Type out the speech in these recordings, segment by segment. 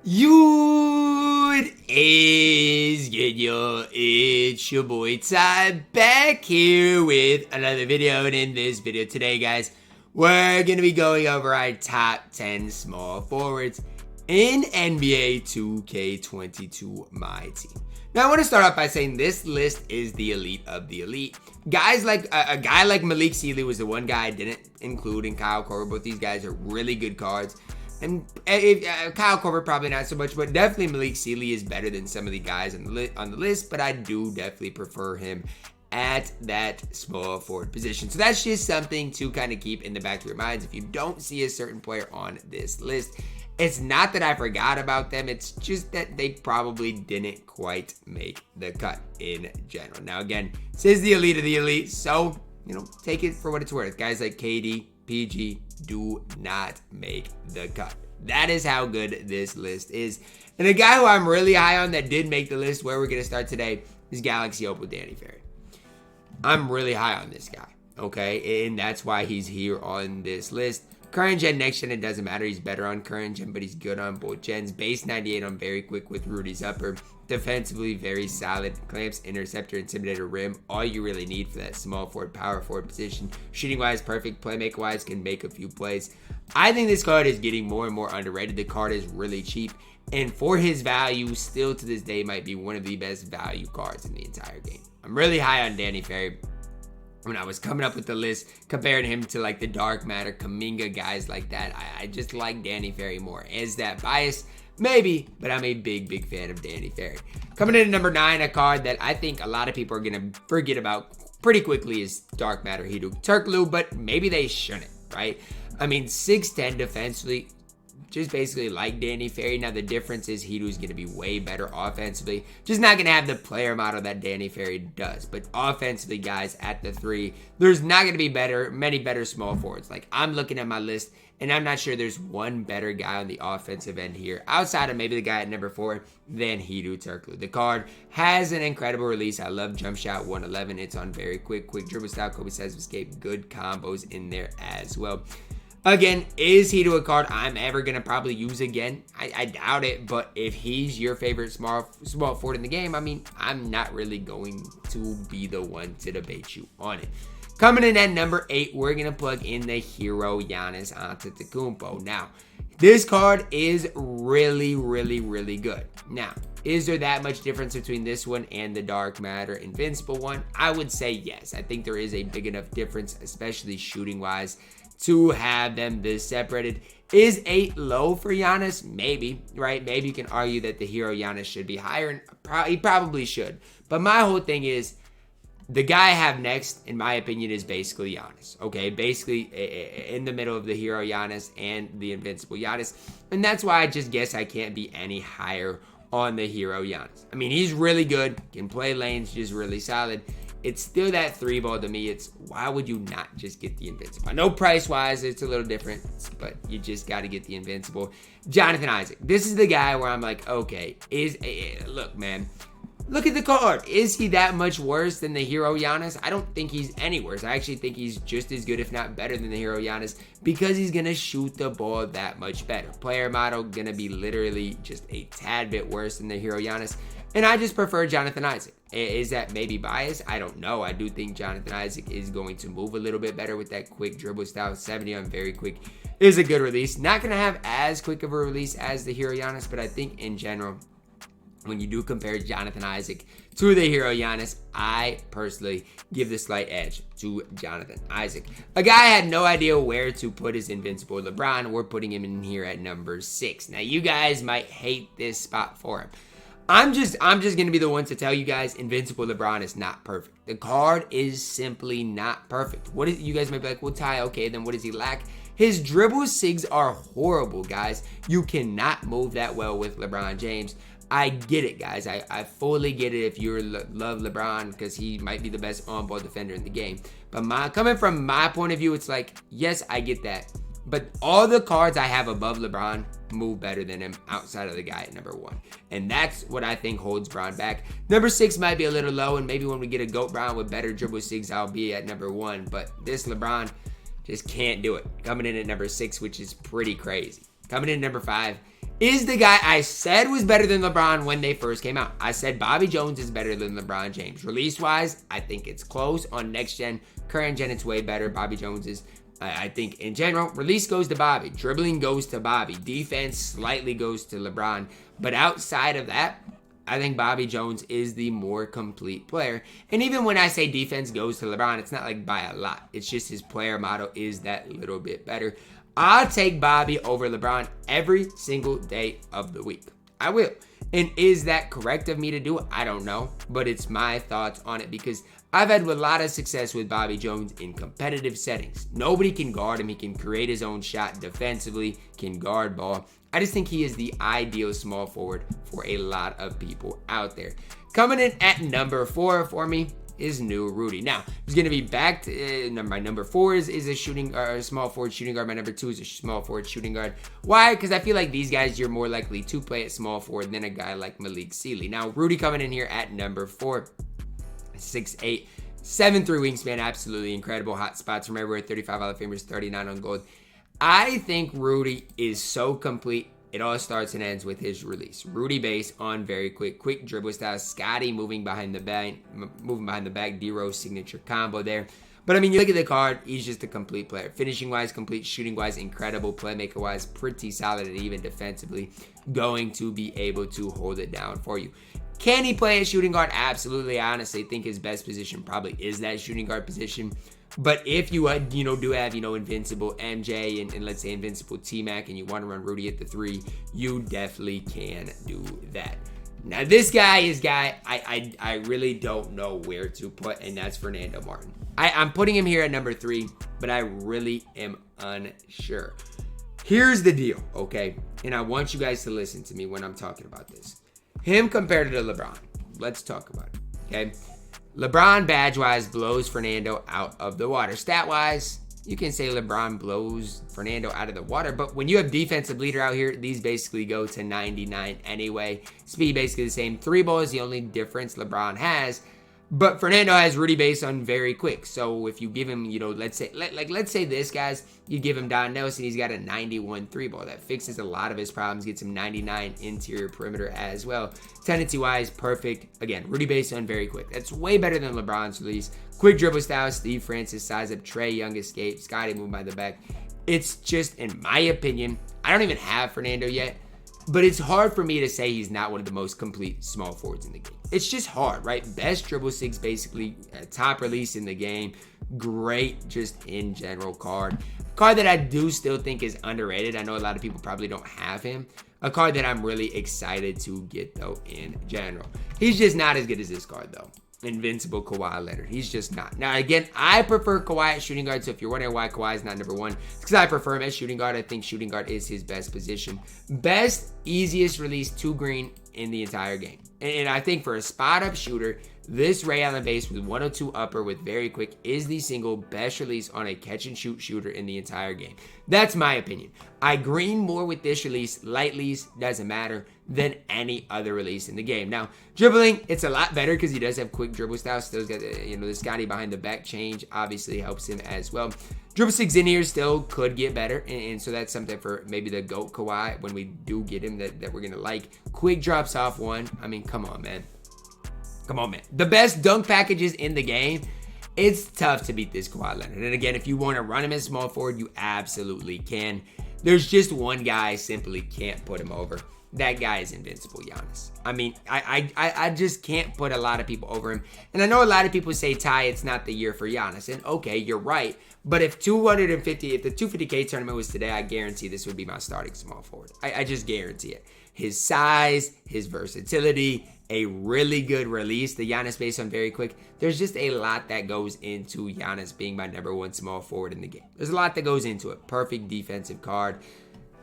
What is good, y'all? It's your boy Ty back here with another video, and in this video today, guys, we're gonna be going over our top 10 small forwards in NBA 2K22 MyTEAM. Now, I want to start off by saying this list is the elite of the elite. Guys like a guy like Malik Sealy was the one guy I didn't include in Kyle Korver. Both these guys are really good cards. And Kyle Korver probably not so much, but definitely Malik Sealy is better than some of the guys on the list. But I do definitely prefer him at that small forward position. So that's just something to kind of keep in the back of your minds. If you don't see a certain player on this list, it's not that I forgot about them. It's just that they probably didn't quite make the cut in general. Now, again, this is the elite of the elite, so, take it for what it's worth. Guys like KD, PG, do not make the cut. That is how good this list is. And a guy who I'm really high on that did make the list, where we're going to start today, is Galaxy Opal Danny Ferry. I'm really high on this guy, okay? And that's why he's here on this list. Current gen, next gen, it doesn't matter. He's better on current gen, but he's good on both gens. Base 98 on very quick with Rudy's upper. Defensively, very solid. Clamps, interceptor, intimidator, rim. All you really need for that small forward, power forward position. Shooting wise, perfect. Playmaker wise, can make a few plays. I think this card is getting more and more underrated. The card is really cheap. And for his value, still to this day, might be one of the best value cards in the entire game. I'm really high on Danny Ferry. When I was coming up with the list, comparing him to like the Dark Matter, Kuminga, guys like that, I just like Danny Ferry more. Is that biased? Maybe, but I'm a big fan of Danny Ferry. Coming in at number 9, a card that I think a lot of people are going to forget about pretty quickly is Dark Matter Hedo Turkoglu, but maybe they shouldn't, right? I mean, 6'10 defensively, just basically like Danny Ferry. Now, the difference is Hedo's going to be way better offensively. Just not going to have the player model that Danny Ferry does. But offensively, guys, at the 3, there's not going to be many better small forwards. Like, I'm looking at my list, and I'm not sure there's one better guy on the offensive end here, outside of maybe the guy at number 4, than Hedo Turkoglu. The card has an incredible release. I love jump shot 111. It's on very quick dribble style. Kobe says escape. Good combos in there as well. Again, is Hedo a card I'm ever going to probably use again? I doubt it, but if he's your favorite small forward in the game, I mean, I'm not really going to be the one to debate you on it. Coming in at number 8, we're going to plug in the hero Giannis Antetokounmpo. Now, this card is really good. Now, is there that much difference between this one and the Dark Matter Invincible one? I would say yes. I think there is a big enough difference, especially shooting-wise, to have them this separated. Is 8 low for Giannis? Maybe, right? Maybe you can argue that the hero Giannis should be higher, and he probably should. But my whole thing is, the guy I have next, in my opinion, is basically Giannis, okay? Basically in the middle of the hero Giannis and the invincible Giannis. And that's why I just guess I can't be any higher on the hero Giannis. I mean, he's really good, can play lanes, just really solid. It's still that 3 ball to me. It's why would you not just get the Invincible? I know price-wise it's a little different, but you just got to get the Invincible. Jonathan Isaac. This is the guy where I'm like, okay, look, man. Look at the card. Is he that much worse than the hero Giannis? I don't think he's any worse. I actually think he's just as good, if not better, than the hero Giannis, because he's going to shoot the ball that much better. Player model going to be literally just a tad bit worse than the hero Giannis. And I just prefer Jonathan Isaac. Is that maybe biased? I don't know. I do think Jonathan Isaac is going to move a little bit better with that quick dribble style. 70 on very quick is a good release. Not going to have as quick of a release as the hero Giannis, but I think in general, when you do compare Jonathan Isaac to the hero Giannis, I personally give the slight edge to Jonathan Isaac. A guy I had no idea where to put his Invincible Lebron. We're putting him in here at number 6. Now, you guys might hate this spot for him. I'm just going to be the one to tell you guys Invincible LeBron is not perfect. The card is simply not perfect. You guys might be like, well, Ty, okay, then what does he lack? His dribble sigs are horrible, guys. You cannot move that well with LeBron James. I get it, guys. I fully get it if you love LeBron because he might be the best on-ball defender in the game. But coming from my point of view, it's like, yes, I get that. But all the cards I have above LeBron move better than him outside of the guy at number 1. And that's what I think holds Bron back. Number 6 might be a little low, and maybe when we get a GOAT Bron with better dribble sigs, I'll be at number 1. But this LeBron just can't do it. Coming in at number 6, which is pretty crazy. Coming in at number 5 is the guy I said was better than LeBron when they first came out. I said Bobby Jones is better than LeBron James. Release-wise, I think it's close. On next gen, current gen, it's way better. Bobby Jones is, I think, in general, release goes to Bobby. Dribbling goes to Bobby. Defense slightly goes to LeBron. But outside of that, I think Bobby Jones is the more complete player. And even when I say defense goes to LeBron, it's not like by a lot. It's just his player model is that little bit better. I'll take Bobby over LeBron every single day of the week. I will. And is that correct of me to do? I don't know. But it's my thoughts on it because I've had a lot of success with Bobby Jones in competitive settings. Nobody can guard him. He can create his own shot defensively, can guard ball. I just think he is the ideal small forward for a lot of people out there. Coming in at number 4 for me is new Rudy. Now, he's going to be back to my number 4 is a shooting small forward shooting guard. My number 2 is a small forward shooting guard. Why? Because I feel like these guys you're more likely to play at small forward than a guy like Malik Sealy. Now, Rudy coming in here at number 4, 6'8", 7'3" wingspan, absolutely incredible. Hot spots from everywhere, 35 Hall of Famers, 39 on gold. I think Rudy is so complete. It all starts and ends with his release. Rudy base on very quick dribble style. Scotty moving behind the back, D-Rose signature combo there. But I mean, you look at the card, he's just a complete player. Finishing wise, complete. Shooting wise, incredible. Playmaker wise, pretty solid, and even defensively going to be able to hold it down for you. Can he play a shooting guard? Absolutely. I honestly think his best position probably is that shooting guard position. But if you do have Invincible MJ and let's say Invincible T-Mac and you want to run Rudy at the 3, you definitely can do that. Now this guy is I really don't know where to put, and that's Fernando Martin. I'm putting him here at number 3, but I really am unsure. Here's the deal, okay? And I want you guys to listen to me when I'm talking about this. Him compared to LeBron. Let's talk about it, okay? LeBron badge-wise blows Fernando out of the water. Stat-wise, you can say LeBron blows Fernando out of the water, but when you have defensive leader out here, these basically go to 99 anyway. Speed basically the same. 3 ball is the only difference LeBron has, but Fernando has Rudy base on very quick. So if you give him, let's say this, guys, you give him Don Nelson, he's got a 91 3 ball. That fixes a lot of his problems, gets him 99 interior perimeter as well. Tendency-wise, perfect. Again, Rudy base on very quick. That's way better than LeBron's release. Quick dribble style, Steve Francis size up, Trae Young escape, Scotty moving by the back. It's just, in my opinion, I don't even have Fernando yet, but it's hard for me to say he's not one of the most complete small forwards in the game. It's just hard, right? Best dribble 6, basically, top release in the game. Great, just in general card. Card that I do still think is underrated. I know a lot of people probably don't have him. A card that I'm really excited to get, though, in general. He's just not as good as this card, though. Invincible Kawhi Leonard. He's just not. Now, again, I prefer Kawhi at shooting guard, so if you're wondering why Kawhi is not number 1, it's because I prefer him as shooting guard. I think shooting guard is his best position. Best, easiest release, 2 green in the entire game. And I think for a spot-up shooter, this Ray Allen base with 102 upper with very quick is the single best release on a catch-and-shoot shooter in the entire game. That's my opinion. I green more with this release, light lease, doesn't matter, than any other release in the game. Now, dribbling, it's a lot better because he does have quick dribble style. Still's got the Scotty behind the back change obviously helps him as well. Dribble 6 in here still could get better, and so that's something for maybe the GOAT Kawhi when we do get him that we're going to like. Quick drops off 1. I mean, come on, man. Come on, man. The best dunk packages in the game. It's tough to beat this Kawhi Leonard. And again, if you want to run him as small forward, you absolutely can. There's just one guy I simply can't put him over. That guy is Invincible Giannis. I mean, I just can't put a lot of people over him. And I know a lot of people say, Ty, it's not the year for Giannis. And okay, you're right. But if the 250K tournament was today, I guarantee this would be my starting small forward. I just guarantee it. His size, his versatility, a really good release. The Giannis based on very quick. There's just a lot that goes into Giannis being my number 1 small forward in the game. There's a lot that goes into it. Perfect defensive card.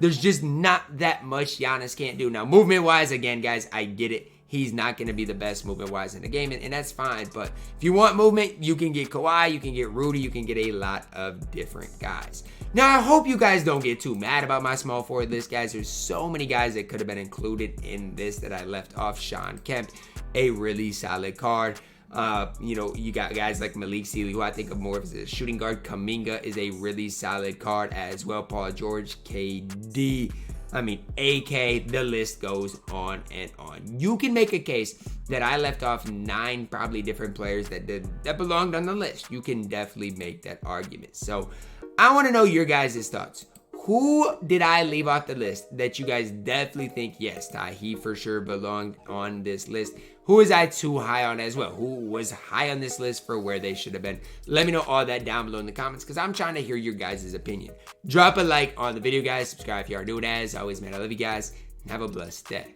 There's just not that much Giannis can't do. Now, movement-wise, again, guys, I get it. He's not going to be the best movement-wise in the game, and that's fine. But if you want movement, you can get Kawhi, you can get Rudy, you can get a lot of different guys. Now, I hope you guys don't get too mad about my small forward list, guys. There's so many guys that could have been included in this that I left off. Sean Kemp, a really solid card. You got guys like Malik Sealy, who I think of more as a shooting guard. Kuminga is a really solid card as well. Paul George, KD, I mean, AK, the list goes on and on. You can make a case that I left off 9 probably different players that belonged on the list. You can definitely make that argument. So I want to know your guys' thoughts. Who did I leave off the list that you guys definitely think, yes, Ty, he for sure belonged on this list? Who was I too high on as well? Who was high on this list for where they should have been? Let me know all that down below in the comments because I'm trying to hear your guys' opinion. Drop a like on the video, guys. Subscribe if you are new. As always, man, I love you guys. And have a blessed day.